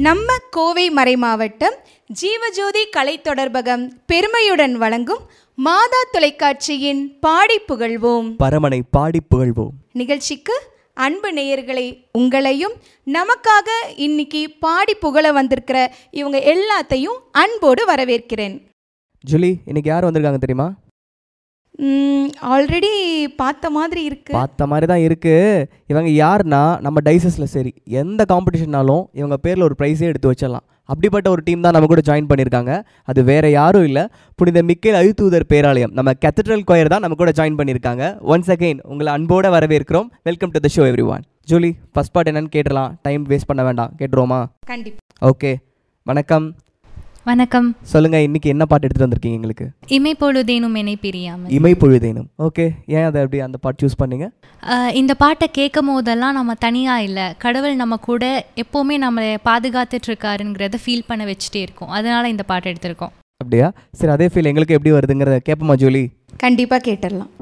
நம்ம கோவை மறைமாவட்டம் ஜீவஜோதி கலை தொடர்பகம் பெருமையுடன் வழங்கும் மாதா தொலைக்காட்சியின் பாடி புகழ்வோம் பரமனை பாடி புகழ்வோம் நிகழ்ச்சிக்கு அன்பு நேயர்களை உங்களையும் நமக்காக இன்னைக்கு பாடி புகழ வந்திருக்கிற இவங்க எல்லாத்தையும் அன்போடு வரவேற்கிறேன். ஜூலி, இன்னைக்கு யார் வந்திருக்காங்க தெரியுமா? ஆல்ரெடி பார்த்த மாதிரி இருக்கு. பார்த்த மாதிரி தான் இருக்கு. இவங்க யாருன்னா நம்ம டைசஸில் சரி எந்த காம்படிஷன்னாலும் இவங்க பேரில் ஒரு ப்ரைஸே எடுத்து வச்சிடலாம். அப்படிப்பட்ட ஒரு டீம் தான் நம்ம கூட ஜாயின் பண்ணியிருக்காங்க. அது வேற யாரும் இல்லை, புனித மிக்கேல் அழுத்தூதர் பேராலயம் நம்ம கேத்தட்ரல் கொயர் தான் நம்ம கூட ஜாயின் பண்ணியிருக்காங்க. ஒன்ஸ் அகெயின் உங்களை அன்போடு வரவேற்கிறோம். Welcome to the show every one. Julie, first part என்னன்னு கேட்டலாம், டைம் வேஸ்ட் பண்ண வேண்டாம், கேட்டுருவோமா? கண்டிப்பாக. ஓகே, வணக்கம். வணக்கம். சொல்லுங்க, இன்னைக்கு என்ன பாட்டு எடுத்துட்டு வந்திருக்கீங்க எங்களுக்கு? இமை பொழுதேனும் என்னை பிரியாமல். இமை பொழுதேனும். ஓகே, ஏன் அதை அப்படி அந்த பாட்டு சூஸ் பண்ணீங்க? இந்த பாட்டை கேட்கும் போதெல்லாம் நம்ம தனியாக இல்லை, கடவுள் நம்ம கூட எப்போவுமே நம்மளை பாதுகாத்துட்ருக்காருங்கிறத ஃபீல் பண்ண வச்சுட்டே இருக்கோம். அதனால் இந்த பாட்டை எடுத்திருக்கோம். அப்படியா? சரி, அதே ஃபீல் எங்களுக்கு எப்படி வருதுங்கிறத கேட்போமா ஜூலி? கண்டிப்பாக கேட்டுடலாம்.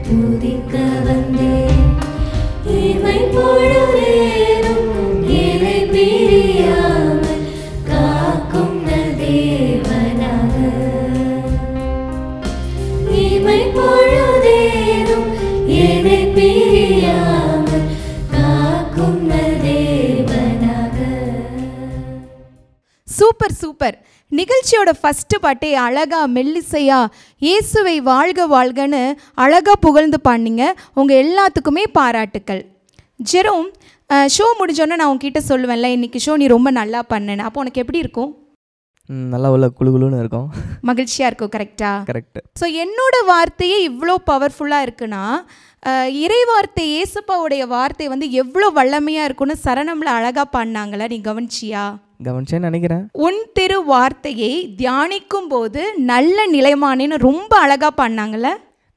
துதிக்க வந்தேன் இமை பொழுதேனும் என்னை பிரியாமல் காக்கும் தேவனாக. Super super. நிகழ்ச்சியோட ஃபஸ்ட்டு பாட்டே அழகா மெல்லிசையா இயேசுவை வாழ்க வாழ்கன்னு அழகாக புகழ்ந்து பாடினீங்க. உங்கள் எல்லாத்துக்குமே பாராட்டுக்கள். ஜெரோம், ஷோ முடிஞ்சோன்னே நான் உங்ககிட்ட சொல்லுவேன்ல, இன்றைக்கி ஷோ நீ ரொம்ப நல்லா பண்ணேன்னு. அப்போ உனக்கு எப்படி இருக்கும்? நல்லா உள்ள குழுன்னு இருக்கும், மகிழ்ச்சியாக இருக்கும். கரெக்டாக? கரெக்ட். ஸோ என்னோட வார்த்தையே இவ்வளோ பவர்ஃபுல்லாக இருக்குன்னா, இறை வார்த்தை ஏசப்பாவுடைய வார்த்தை வந்து எவ்வளோ வல்லமையாக இருக்குன்னு சரணமில் அழகாக பாடினாங்களா, நீ கவனிச்சியா? கவனிச்சேன்னு நினைக்கிறேன். உன் திரு வார்த்தையை தியானிக்கும் போது நல்ல நிலைமானேன்னு ரொம்ப அழகாக பாடினாங்கல்ல.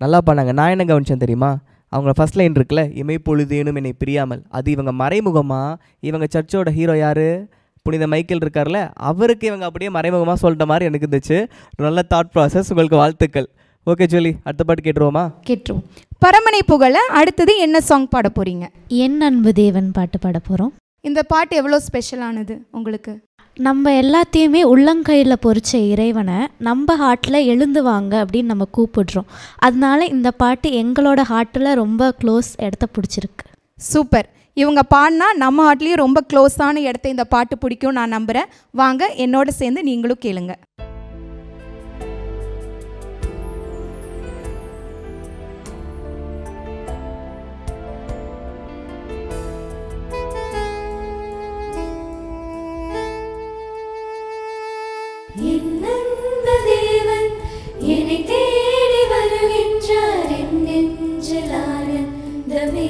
நல்லா பண்ணாங்க. நான் என்ன கவனிச்சேன் தெரியுமா? அவங்க ஃபர்ஸ்ட் லைன் இருக்குல்ல, இமைப்பொழுதேனும் என்னை பிரியாமல், அது இவங்க மறைமுகமாக இவங்க சர்ச்சோட ஹீரோ யார், புனித மைக்கேல் இருக்கார்ல, அவருக்கு இவங்க அப்படியே மறைமுகமாக சொல்கிற மாதிரி எனக்கு இருந்துச்சு. நல்ல தாட் ப்ராசஸ். உங்களுக்கு வாழ்த்துக்கள். ஓகே ஜோலி, அடுத்த பாட்டு கேட்டுருவோமா? கேட்டுருவோம். பரமனை புகழ அடுத்தது என்ன சாங் பாட போகிறீங்க? என் அன்பு தேவன் பாட்டு பாட போகிறோம். இந்த பாட்டு எவ்வளோ ஸ்பெஷலானது உங்களுக்கு? நம்ம எல்லாத்தையுமே உள்ளங்கையில் பொறிச்ச இறைவனை நம்ம ஹார்ட்டில் எழுந்து வாங்க அப்படின்னு நம்ம கூப்பிடுறோம். அதனால இந்த பாட்டு எங்களோட ஹார்ட்டில் ரொம்ப க்ளோஸ் இடத்த பிடிச்சிருக்கு. சூப்பர். இவங்க பாடினா நம்ம ஹார்ட்லேயும் ரொம்ப க்ளோஸான இடத்த இந்த பாட்டு பிடிக்கும் நான் நம்புகிறேன். வாங்க என்னோட சேர்ந்து நீங்களும் கேளுங்க. என் அன்பு தேவன் என்னை தேடி வருகின்றார், என் நெஞ்சில் ஆனந்தமே.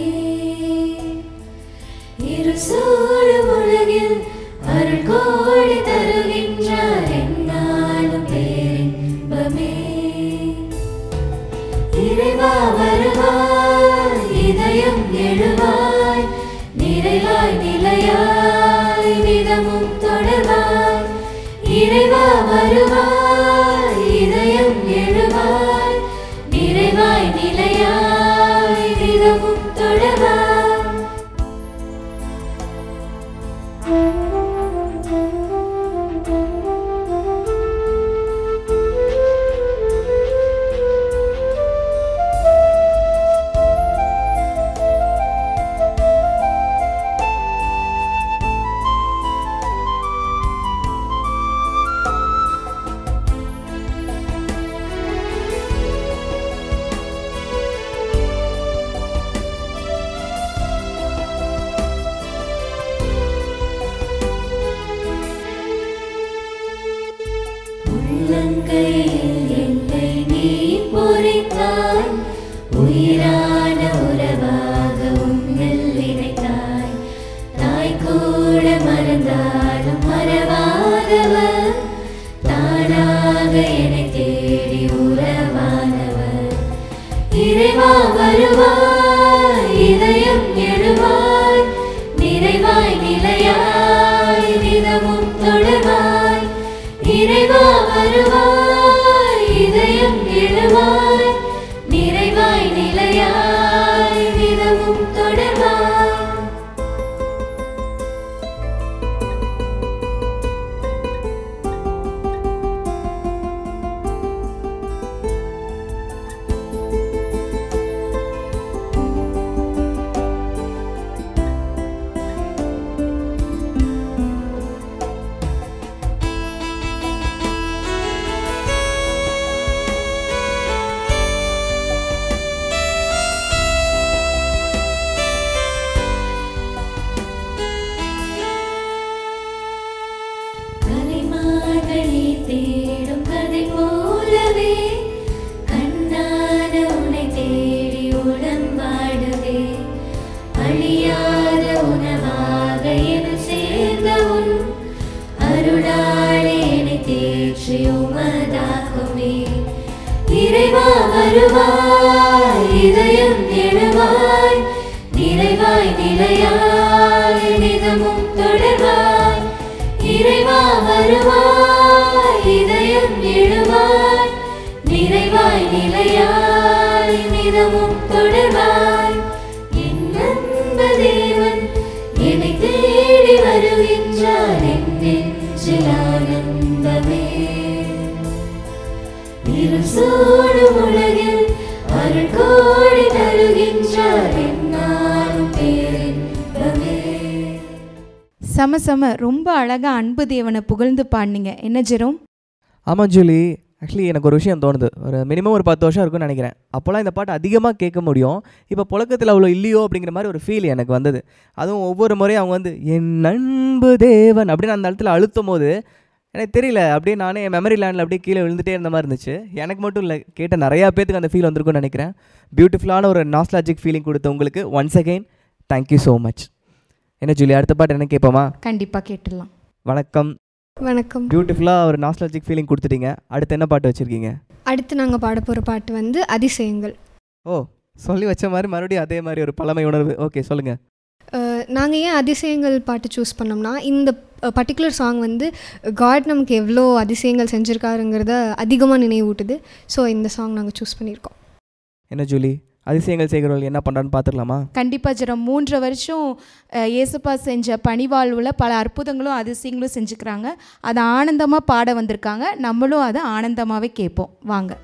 இருள் சூழும் உலகில் அருள் கோடி தருகின்றார், என்னாலும் பேரின்பமே. இறைவா வருவாய், இதயம் எழுவாய், நிறைவாய் நிலையாய் நிதமும் தொடர்வாய். இறைவா வருவாய், இதயம் எழுவாய், நிறைவாய் நிலையாய் நிதமும் தொடர்வாய். உள்ளங்கையில் என்னை நீ பொறித்தாய், உயிரான உறவாக உன்னில் இணைத்தாய். தாய் கூட மறந்தாலும் மறவாதவர், தானாக என்னை தேடி உறவானவர். இறைவா வருவாய், இதயம் எழுவாய், நிறைவாய் நிலையாய் நிதமும் தொடர்வாய். இறைவா வருவாய், இதயம் எழுவாய், நிறைவாய் நிலையாய் நிதமும் தொடர்வாய். கலைமான்களே தேடும் கதை போலவே, கண்ணான உன்னை தேடி உளம் வாடுவே. அழியாத உணவாக என சேர்ந்த உன் அருளாலே என்னை தேற்றி உமதாக்குமே. இறைவா வருவாய், இதயம் எழுவாய், நிறைவாய் நிலையாய் நிதமும் தொடர்வாய். இறைவா வருவாய், இதயம் எழுவாய், நிறைவாய் நிலையாய் நிதமும் தொடர்வாய். என் அன்பு தேவன் என்னை தேடி வருகின்றார், என் நெஞ்சில் ஆனந்தமே. இருள் சூழும் உலகில் அருள் கோடி தருகின்றார் என்னாலும் பேரின்பமே. சம ரொம்ப அழகாக அன்பு தேவனை புகழ்ந்து பாடினீங்க. என்ன ஜெரோம்? ஆமாம் ஜூலி, ஆக்சுவலி எனக்கு ஒரு விஷயம் தோணுது. ஒரு மினிமம் ஒரு 10 வருஷம் இருக்குன்னு நினைக்கிறேன். அப்போல்லாம் இந்த பாட்டு அதிகமாக கேட்க முடியும். இப்போ புழக்கத்தில் அவ்வளோ இல்லையோ அப்படிங்கிற மாதிரி ஒரு ஃபீல் எனக்கு வந்தது. அதுவும் ஒவ்வொரு முறையும் அவங்க வந்து என் அன்பு தேவன் அப்படின்னு அந்த இடத்துல அழுத்தும் போது எனக்கு தெரியல, அப்படியே நானே என் மெமரி லேண்டில் அப்படியே கீழே விழுந்துட்டே இருந்த மாதிரி இருந்துச்சு. எனக்கு மட்டும் இல்லை, கேட்ட நிறையா பேத்துக்கு அந்த ஃபீல் வந்திருக்குன்னு நினைக்கிறேன். பியூட்டிஃபுல்லான ஒரு நாஸ்டாலஜிக் ஃபீலிங் கொடுத்த உங்களுக்கு once again thank you so much. என்ன ஜூலி, அடுத்த பாட்டு என்ன கேட்போமா? கண்டிப்பாக கேட்டுடலாம். வணக்கம். வணக்கம். பியூட்டிஃபுல்லாக ஒரு நாஸ்டாலஜிக் ஃபீலிங் கொடுத்துட்டீங்க. அடுத்து என்ன பாட்டு வச்சுருக்கீங்க? அடுத்து நாங்கள் பாட போகிற பாட்டு வந்து அதிசயங்கள். ஓ, சொல்லி வச்ச மாதிரி மறுபடியும் அதே மாதிரி ஒரு பழமை உணர்வு. ஓகே, சொல்லுங்கள். நாங்கள் ஏன் அதிசயங்கள் பாட்டு சூஸ் பண்ணோம்னா, இந்த பர்டிகுலர் சாங் வந்து காட் நமக்கு எவ்வளோ அதிசயங்கள் செஞ்சுருக்காருங்கிறத அதிகமாக நினைவூட்டுது. ஸோ இந்த சாங் நாங்கள் சூஸ் பண்ணியிருக்கோம். என்ன ஜூலி, அதிசயங்கள் செய்கிறவர்கள் என்ன பண்ணுறான்னு பார்த்துக்கலாமா? கண்டிப்பாக ஜெரம். 3 வருஷம் இயேசுப்பா செஞ்ச பணிவாழ்வில் பல அற்புதங்களும் அதிசயங்களும் செஞ்சுக்கிறாங்க. அதை ஆனந்தமாக பாட வந்திருக்காங்க. நம்மளும் அதை ஆனந்தமாகவே கேட்போம். வாங்க.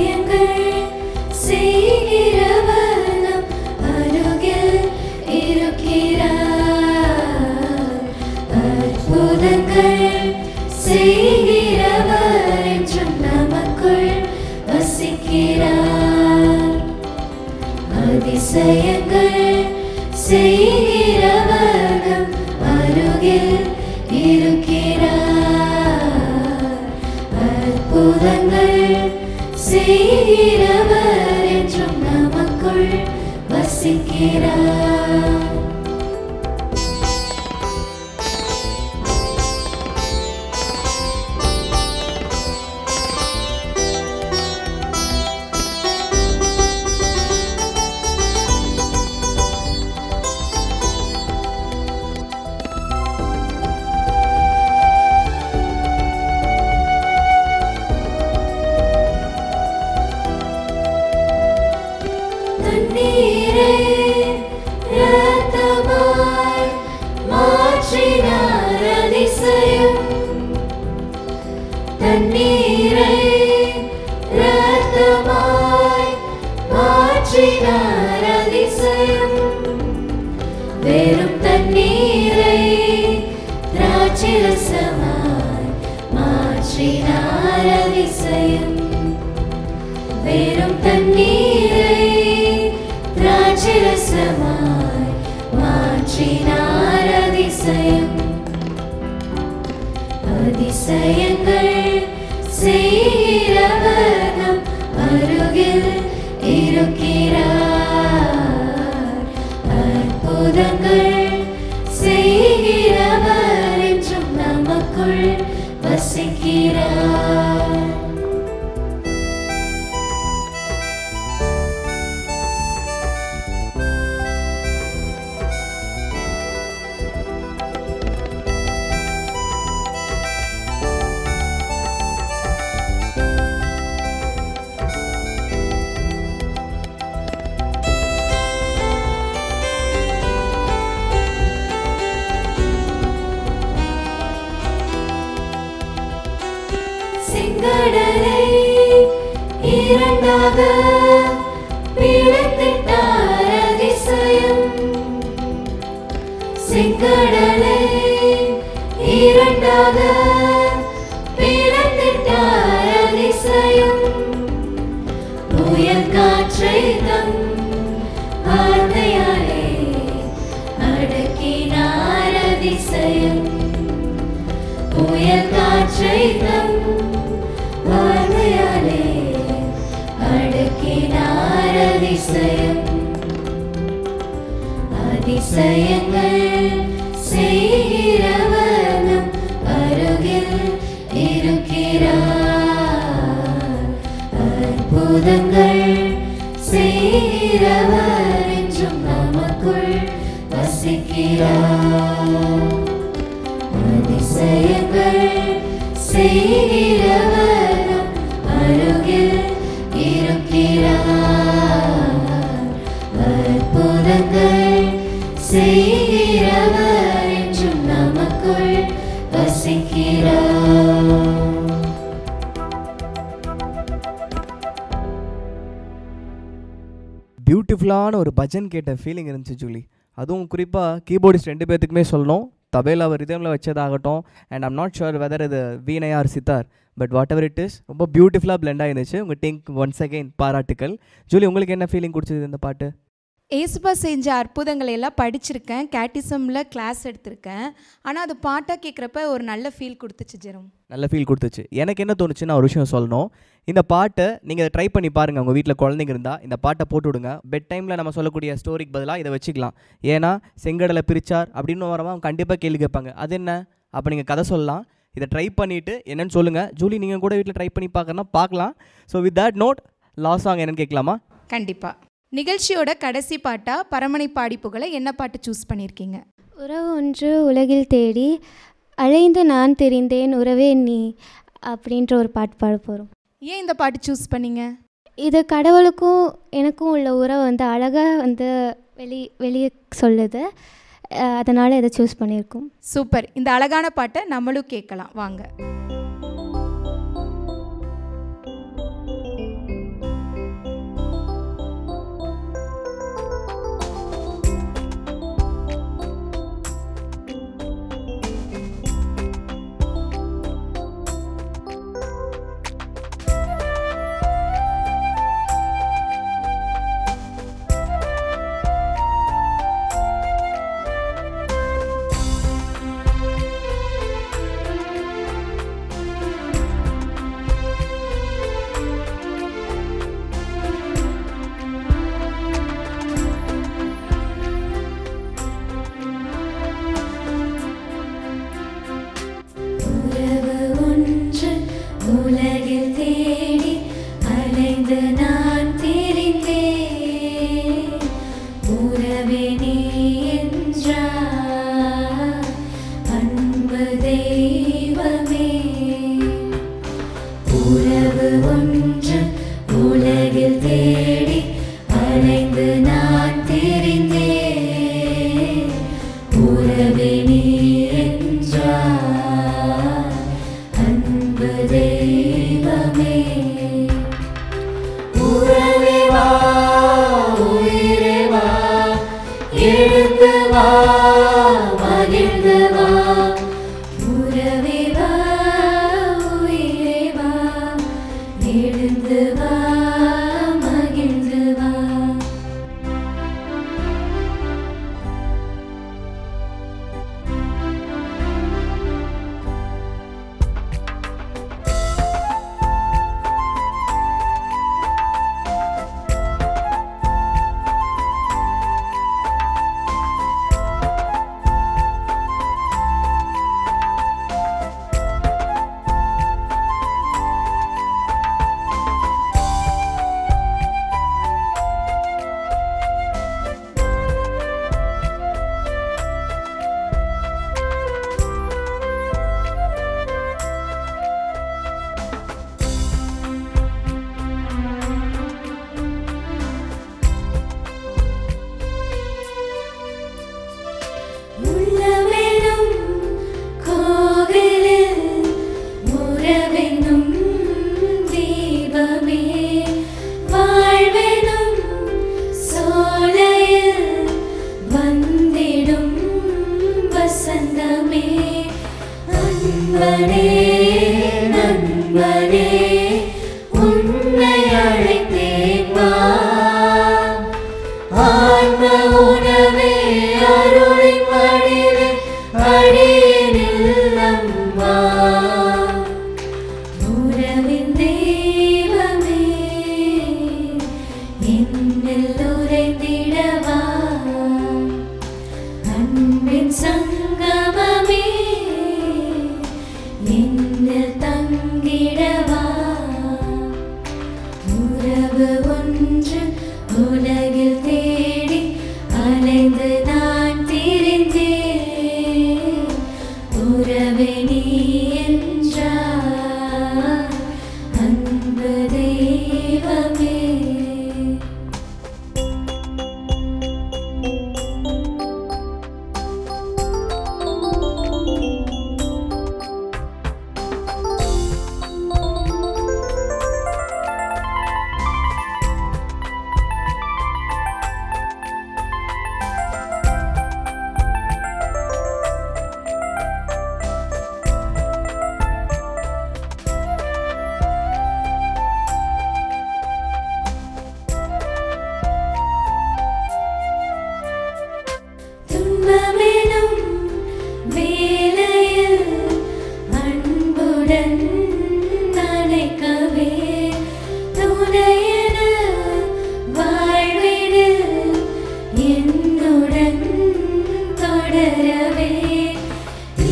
அதிசயங்கள் செய்கிறவர் நம் அருகில் இருக்கிறார். அற்புதங்கள் செய்கிறவர் என்றும் நமக்குள் வசிக்கிறார். பியூட்டிஃபுல்லான ஒரு பஜன் கேட்ட ஃபீலிங் இருந்துச்சு ஜூலி. அதுவும் குறிப்பாக கீபோர்டிஸ்ட் 2 பேர்த்துக்குமே சொல்லணும், தபேலாவை ரிதமில் வச்சதாகட்டும், and I'm not sure whether இது veena or sitar, but whatever it is ரொம்ப பியூட்டிஃபுல்லாக பிளெண்ட் ஆகிருந்துச்சு. உங்கள் டீம் ஒன்ஸ் அகெயின் பாராட்டுக்கள். ஜூலி, உங்களுக்கு என்ன ஃபீலிங் கொடுத்தது இந்த பாட்டு? ஏசுப்பா செஞ்ச அற்புதங்களை எல்லாம் படிச்சிருக்கேன், கேட்டிசமில் கிளாஸ் எடுத்திருக்கேன். ஆனால் அது பாட்டாக கேட்குறப்ப ஒரு நல்ல ஃபீல் கொடுத்துச்சு ஜெரோம். நல்ல ஃபீல் கொடுத்துச்சு. எனக்கு என்ன தோணுச்சுன்னு ஒரு விஷயம் சொல்லணும். இந்த பாட்டை நீங்கள் அதை ட்ரை பண்ணி பாருங்கள். உங்கள் வீட்டில் குழந்தைங்க இருந்தால் இந்த பாட்டை போட்டு விடுங்க. பெட் டைமில் நம்ம சொல்லக்கூடிய ஸ்டோரிக்கு பதிலாக இதை வச்சுக்கலாம். ஏன்னா செங்கடலை பிரிச்சார் அப்படின்னு வரவா அவங்க கண்டிப்பாக கேள்வி கேட்பாங்க, அது என்ன? அப்போ நீங்கள் கதை சொல்லலாம். இதை ட்ரை பண்ணிவிட்டு என்னென்னு சொல்லுங்கள். ஜூலி, நீங்கள் கூட வீட்டில் ட்ரை பண்ணி பார்க்கறனா பார்க்கலாம். So with that note, last song என்னென்னு கேட்கலாமா? கண்டிப்பாக. நிகழ்ச்சியோட கடைசி பாட்டாக பரமனை பாடி புகழ என்ன பாட்டு சூஸ் பண்ணியிருக்கீங்க? உறவு ஒன்று உலகில் தேடி அலைந்து நான் தெரிந்தேன் உறவே நீ அப்படின்ற ஒரு பாட்டு பாட போகிறோம். ஏன் இந்த பாட்டு சூஸ் பண்ணீங்க? இது கடவுளுக்கும் எனக்கும் உள்ள உறவு வந்து அழகாக வெளியே சொல்லுது, அதனால் இதை சூஸ் பண்ணியிருக்கோம். சூப்பர். இந்த அழகான பாட்டை நம்மளும் கேட்கலாம் வாங்க. உலகில் தேடி அலைந்து நான் தெரிந்தேன் உறவே நீ என்றார் அன்பு தெய்வமே. உறவு ஒன்று உலகில் தேடி அலைந்து நான் தெரிந்தேன் உறவே நீ என்றார் அன்பு தெய்வமே. உறவே வா உயிரே வா எழுந்து வா மகிழ்ந்து வா. உறவே வா உயிரே வா எழுந்து வா மகிழ்ந்து வா. உள்ளமெனும் கோவிலில் உறவெனும் தீபமே வாழ்வெனும் சோலையில் வந்திடும் வசந்தமே. அன்பனே நண்பனே உன்னை அழைத்தேன் வா ஆன்ம உணவே அருளின் வடிவே அடியேனில் அம்மா. உறவின் தெய்வமே என்னில் உறைந்திடவா அன்பின் சங்கமமே என்னில் தங்கிடவா. உறவு ஒன்று உலகில் தேடி அலைந்து நான் தெரிந்தேன் உறவே நீ என்றார்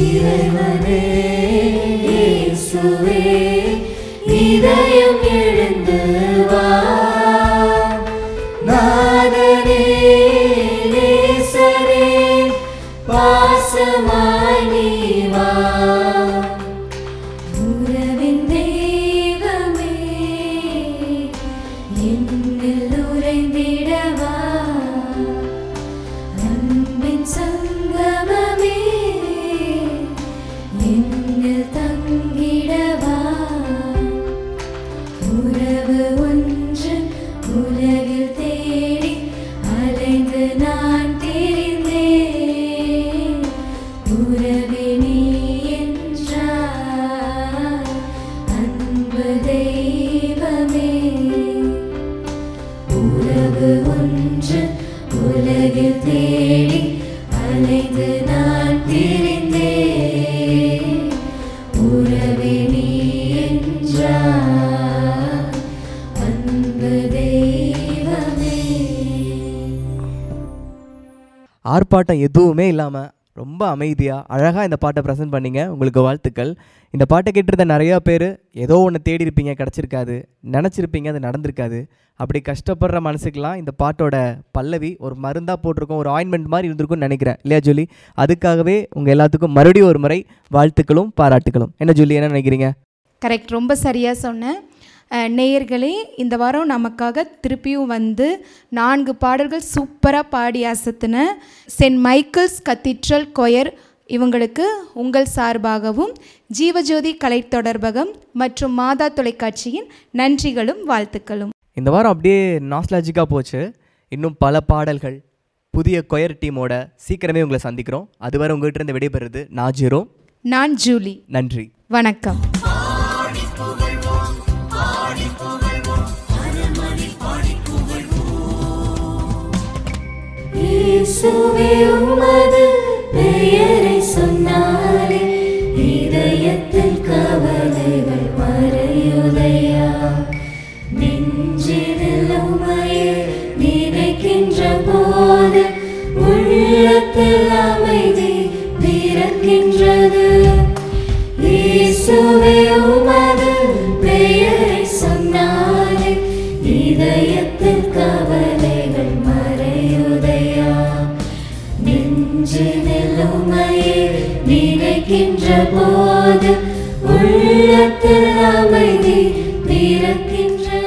இறைவனே இயேசுவே இதயம் எழுந்து வா நாதனே நேசரே பாசமாய் நீ வா உறவின் தெய்வமே என்னில் உறைந்திடவா அன்பின் சங்கமமே என்னில் தங்கிடவா உறவு ஒன்று உலகில் தேடி அலைந்து நான் திரிந்தேன் உறவே நீ என்றாய் அன்பு தெய்வமே உறவு ஒன்று உலகில் தேடி அலைந்து நான் திரிந்தேன் உறவே நீ என்றாய் அன்பு தெய்வமே. ஆர்ப்பாட்டம் எதுவுமே இல்லாமல் ரொம்ப அமைதியாக அழகாக இந்த பாட்டை ப்ரெசென்ட் பண்ணீங்க. உங்களுக்கு வாழ்த்துக்கள். இந்த பாட்டை கேட்டிருந்த நிறையா பேர் ஏதோ ஒன்று தேடி இருப்பீங்க, கிடச்சிருக்காது, நினச்சிருப்பீங்க, அது நடந்திருக்காது. அப்படி கஷ்டப்படுற மனசுக்கெலாம் இந்த பாட்டோட பல்லவி ஒரு மருந்தாக போட்டிருக்கோம், ஒரு ஆயின்மெண்ட் மாதிரி இருந்திருக்கும்னு நினைக்கிறேன் இல்லையா ஜூலி? அதுக்காகவே உங்கள் எல்லாத்துக்கும் மறுபடியும் ஒரு முறை வாழ்த்துக்களும் பாராட்டுகளும். என்ன ஜூலி, என்ன நினைக்கிறீங்க? கரெக்ட், ரொம்ப சரியாக சொன்னேன். நேயர்களே, இந்த வாரம் நமக்காக திருப்பியும் வந்து 4 பாடல்கள் சூப்பராக பாடி அசத்தின சென்ட் மைக்கேல்ஸ் கத்தீட்ரல் கொயர் இவங்களுக்கு உங்கள் சார்பாகவும் ஜீவஜோதி கலை தொடர்பகம் மற்றும் மாதா தொலைக்காட்சியின் நன்றிகளும் வாழ்த்துக்களும். இந்த வாரம் அப்படியே நாஸ்டாலஜிக்காக போச்சு. இன்னும் பல பாடல்கள் புதிய கொயர் டீமோட சீக்கிரமே உங்களை சந்திக்கிறோம். அதுவரை உங்கள்கிட்ட இருந்து விடைபெறுது நான் ஜீரோ, நான் ஜூலி. நன்றி, வணக்கம். இயேசுவே உமது பெயரை சொன்னாலே இதயத்தில் கவலைகள் மறையுதையா நெஞ்சினில் உமையை நினைக்கின்ற போது உள்ளத்தில் அமைதி பிறக்கின்றது. இயேசுவே உமது பெயரை சொன்னாலே இதயத்தில் கவலைகள் மறையுதையா நெஞ்சினில் உமையை நினைக்கின்ற போது உள்ளத்தில் அமைதி பிறக்கின்றது.